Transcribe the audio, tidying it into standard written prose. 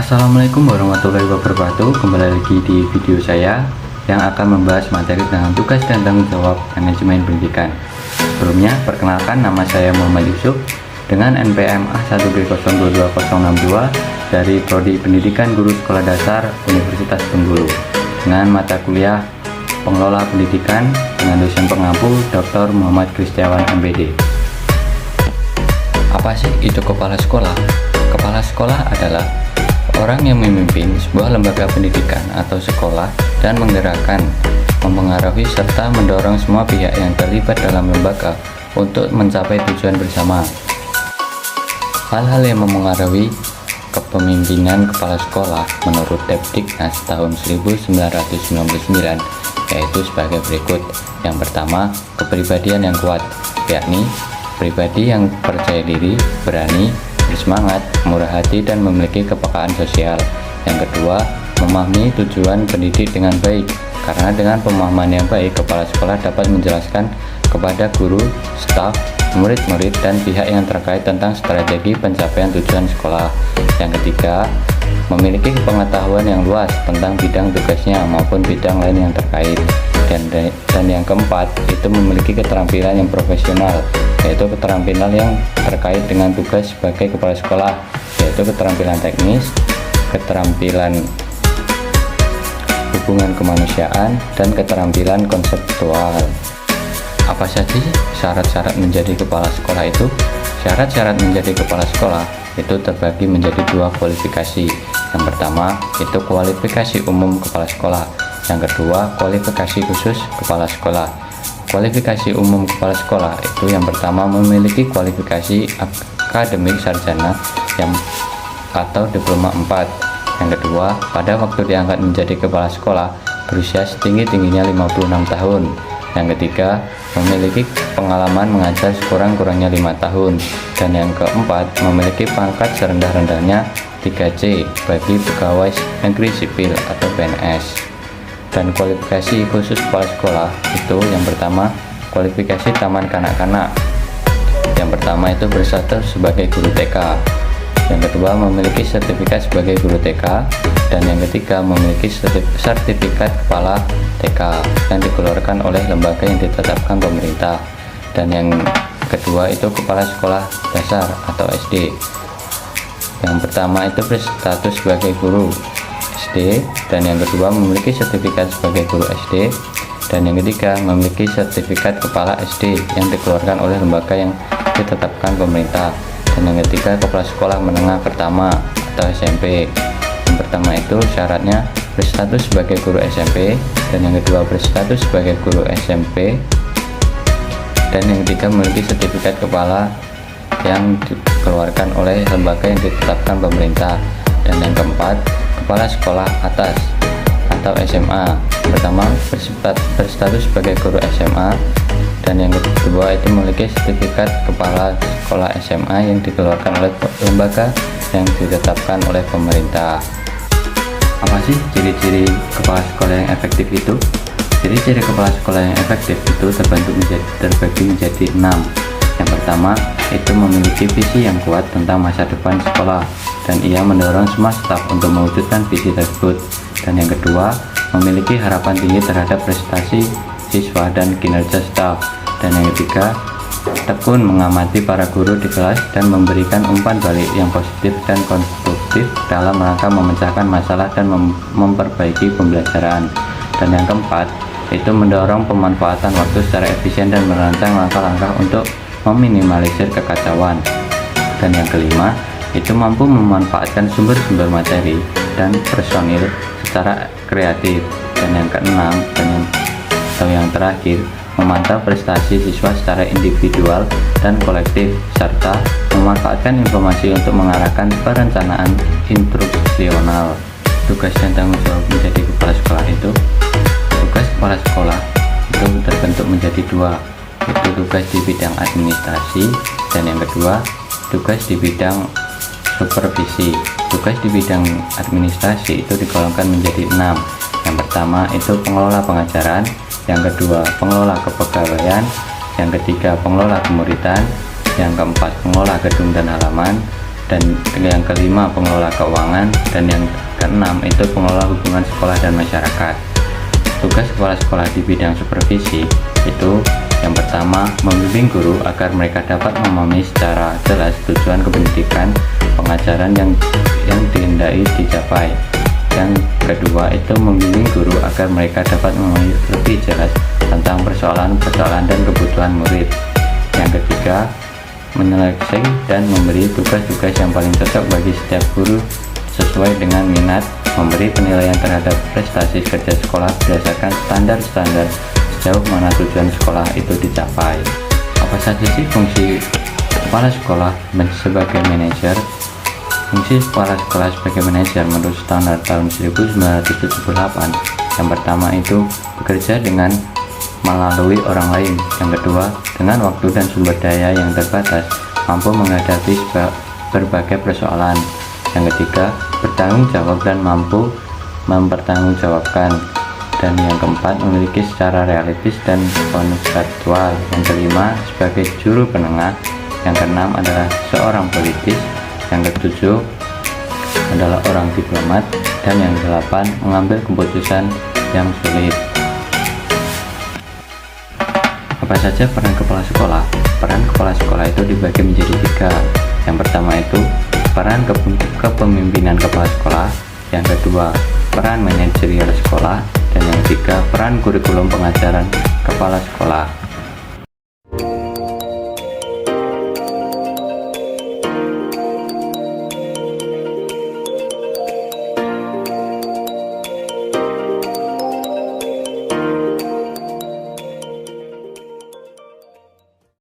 Assalamualaikum warahmatullahi wabarakatuh. Kembali lagi di video saya yang akan membahas materi tentang tugas dan tanggung jawab manajemen pendidikan. Sebelumnya, perkenalkan, nama saya Muhammad Yusuf dengan NPM A1B02262 dari Prodi Pendidikan Guru Sekolah Dasar Universitas Bengkulu dengan mata kuliah Pengelola Pendidikan dengan dosen pengampu Dr. Muhammad Kristiawan MPD. Apa sih itu kepala sekolah? Kepala sekolah adalah orang yang memimpin sebuah lembaga pendidikan atau sekolah dan menggerakkan, mempengaruhi serta mendorong semua pihak yang terlibat dalam lembaga untuk mencapai tujuan bersama. Hal-hal yang mempengaruhi kepemimpinan kepala sekolah menurut Depdiknas tahun 1999 yaitu sebagai berikut. Yang pertama, kepribadian yang kuat, yakni pribadi yang percaya diri, berani, bersemangat, murah hati, dan memiliki kepekaan sosial. Yang kedua, memahami tujuan pendidik dengan baik, karena dengan pemahaman yang baik, kepala sekolah dapat menjelaskan kepada guru, staf, murid-murid, dan pihak yang terkait tentang strategi pencapaian tujuan sekolah. Yang ketiga, memiliki pengetahuan yang luas tentang bidang tugasnya maupun bidang lain yang terkait. Dan yang keempat, itu memiliki keterampilan yang profesional, yaitu keterampilan yang terkait dengan tugas sebagai kepala sekolah, yaitu keterampilan teknis, keterampilan hubungan kemanusiaan, dan keterampilan konseptual. Apa saja syarat-syarat menjadi kepala sekolah itu? Syarat-syarat menjadi kepala sekolah itu terbagi menjadi dua kualifikasi. Yang pertama itu kualifikasi umum kepala sekolah. Yang kedua kualifikasi khusus kepala sekolah. Kualifikasi umum kepala sekolah itu yang pertama memiliki kualifikasi akademik sarjana atau diploma 4. Yang kedua, pada waktu diangkat menjadi kepala sekolah berusia setinggi-tingginya 56 tahun. Yang ketiga, memiliki pengalaman mengajar sekurang-kurangnya 5 tahun. Dan yang keempat, memiliki pangkat serendah-rendahnya 3C bagi pegawai negeri sipil atau PNS. Dan kualifikasi khusus kepala sekolah itu yang pertama, kualifikasi taman kanak-kanak. Yang pertama itu berstatus sebagai guru TK. Yang kedua, memiliki sertifikat sebagai guru TK. Dan yang ketiga, memiliki sertifikat kepala TK yang dikeluarkan oleh lembaga yang ditetapkan pemerintah. Dan yang kedua itu kepala sekolah dasar atau SD. Yang pertama itu berstatus sebagai guru SD, dan yang kedua memiliki sertifikat sebagai guru SD, dan yang ketiga memiliki sertifikat kepala SD yang dikeluarkan oleh lembaga yang ditetapkan pemerintah. Dan yang ketiga kepala sekolah menengah pertama atau SMP. Yang pertama itu syaratnya berstatus sebagai guru SMP, dan yang kedua berstatus sebagai guru SMP, dan yang ketiga memiliki sertifikat kepala yang dikeluarkan oleh lembaga yang ditetapkan pemerintah. Dan yang keempat, kepala sekolah atas atau SMA. Pertama, berstatus sebagai guru SMA, dan yang kedua itu memiliki sertifikat kepala sekolah SMA yang dikeluarkan oleh lembaga yang ditetapkan oleh pemerintah. Apa sih ciri-ciri kepala sekolah yang efektif itu? Ciri-ciri kepala sekolah yang efektif itu terbagi menjadi 6. Yang pertama, itu memiliki visi yang kuat tentang masa depan sekolah, dan ia mendorong semua staf untuk mewujudkan visi tersebut. Dan yang kedua, memiliki harapan tinggi terhadap prestasi siswa dan kinerja staf. Dan yang ketiga, tekun mengamati para guru di kelas dan memberikan umpan balik yang positif dan konstruktif dalam rangka memecahkan masalah dan memperbaiki pembelajaran. Dan yang keempat, itu mendorong pemanfaatan waktu secara efisien dan merancang langkah-langkah untuk meminimalisir kekacauan. Dan yang kelima, itu mampu memanfaatkan sumber-sumber materi dan personil secara kreatif. Dan yang keenam, atau yang terakhir, memantau prestasi siswa secara individual dan kolektif, serta memanfaatkan informasi untuk mengarahkan perencanaan instruksional. Tugas dan tanggung jawab menjadi kepala sekolah itu, tugas kepala sekolah itu terbentuk menjadi dua, yaitu tugas di bidang administrasi, dan yang kedua tugas di bidang supervisi. Tugas di bidang administrasi itu digolongkan menjadi 6. Yang pertama itu pengelola pengajaran, yang kedua pengelola kepegawaian, yang ketiga pengelola kemuridan, yang keempat pengelola gedung dan halaman, dan yang kelima pengelola keuangan, dan yang keenam itu pengelola hubungan sekolah dan masyarakat. Tugas kepala sekolah di bidang supervisi itu yang pertama, membimbing guru agar mereka dapat memahami secara jelas tujuan kependidikan pengajaran yang dihendaki dicapai. Yang kedua itu membimbing guru agar mereka dapat memahami lebih jelas tentang persoalan-persoalan dan kebutuhan murid. Yang ketiga, menyeleksi dan memberi tugas-tugas yang paling cocok bagi setiap guru sesuai dengan minat, memberi penilaian terhadap prestasi kerja sekolah berdasarkan standar-standar sejauh mana tujuan sekolah itu dicapai. Apa saja sih fungsi kepala sekolah sebagai manajer? Fungsi kepala sekolah sebagai manajer menurut standar tahun 1978, yang pertama itu bekerja dengan melalui orang lain. Yang kedua, dengan waktu dan sumber daya yang terbatas, mampu menghadapi berbagai persoalan. Yang ketiga, bertanggung jawab dan mampu mempertanggungjawabkan. Dan yang keempat, memiliki secara realistis dan konseptual. Yang kelima, sebagai juru penengah. Yang keenam adalah seorang politis. Yang ketujuh adalah orang diplomat. Dan yang kedelapan, mengambil keputusan yang sulit. Apa saja peran kepala sekolah? Peran kepala sekolah itu dibagi menjadi tiga. Yang pertama itu peran kepemimpinan kepala sekolah. Yang kedua, peran manajerial sekolah. Dan yang ketiga, peran kurikulum pengajaran kepala sekolah.